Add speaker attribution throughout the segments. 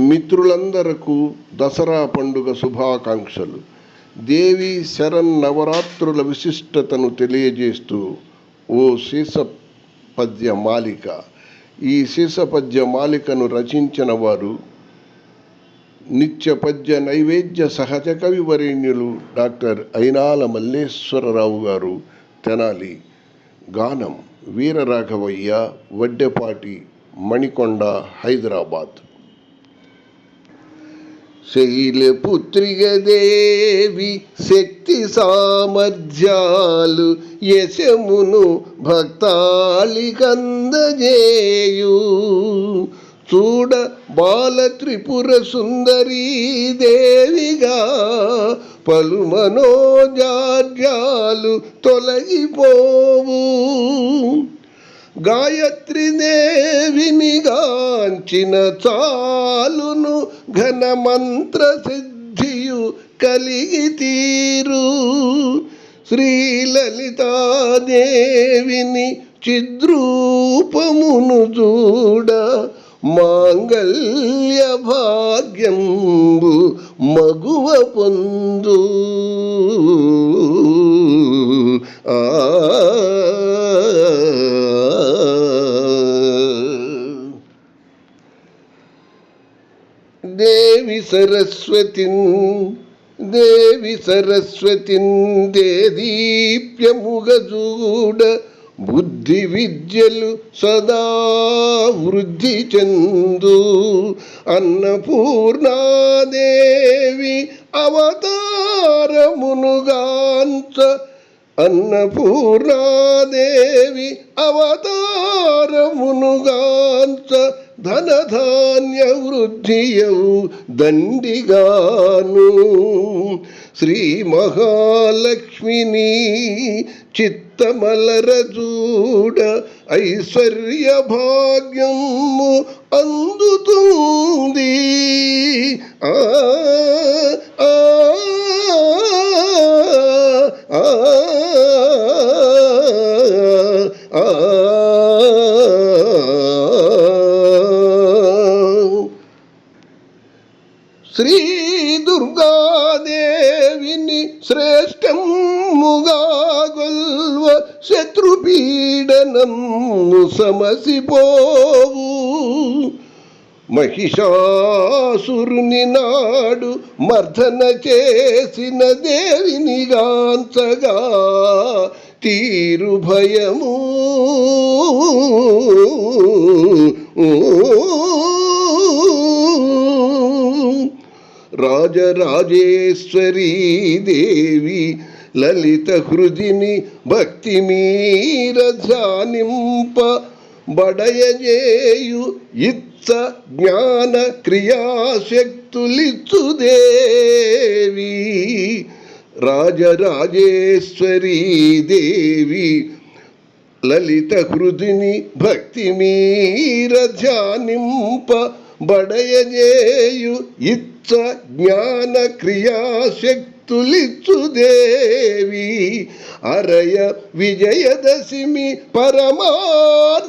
Speaker 1: మిత్రులందరకు దసరా పండుగ శుభాకాంక్షలు. దేవి శరన్నవరాత్రుల విశిష్టతను తెలియజేస్తూ ఓ శీర్షపద్య మాలిక. ఈ శీర్షపద్య మాలికను రచించిన వారు నిత్య పద్య నైవేద్య సహజ కవివరేణ్యులు డాక్టర్ అయినాల మల్లేశ్వరరావు గారు, తెనాలి. గానం వీరరాఘవయ్య, వడ్డెపాటి, మణికొండ, హైదరాబాద్. శైలపుత్రిగదేవి శక్తి సామర్థ్యాలు యశమును భక్తాళికందజేయు. చూడ బాల త్రిపుర సుందరీ దేవిగా పలు మనోజాడ్యాలు తొలగిపోవు. గాయత్రి దేవిని గాంచిన చాలును ఘన మంత్ర సిద్ధియు కలిగి తీరు. శ్రీలలితాదేవిని చిద్రూపమును చూడ మాంగళ్య భాగ్యంబు మగువ పొందు. దేవి సరస్వతిన్ దేదీప్యముగజూడ బుద్ధి విద్యలు సదా వృద్ధి చెందు. అన్నపూర్ణాదేవి అవతారమునుగాంచ ధనధాన్య వృద్ధియవు దండిగాను. శ్రీ మహాలక్ష్మిని చిత్తమలరజూడ ఐశ్వర్య భాగ్యము అందుతుంది. ఆ ఆ ఆ ఆ శ్రీ దుర్గాదేవిని శ్రేష్టముగా గొల్వ శత్రుపీడనము సమసిపోవు. మహిషాసురుని నాడు మర్దన చేసిన దేవిని గాంచగా తీరు భయము. రాజరాజేశ్వరీ దేవి లలిత హృదిని భక్తి మీర ధ్యానింప బడయజేయు ఇత్త జ్ఞాన క్రియాశక్తులిచ్చు దేవి. రాజరాజేశ్వరీ దేవి లలిత హృదిని భక్తి మీర ధ్యానింప బడయజేయు ఇచ్చ జ్ఞాన క్రియాశక్తులిచ్చు దేవి. అరయ విజయదశమి పరమార్థమిదియే.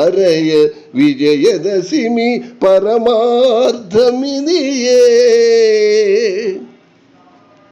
Speaker 1: అరయ విజయదశమి పరమార్థమిదియే.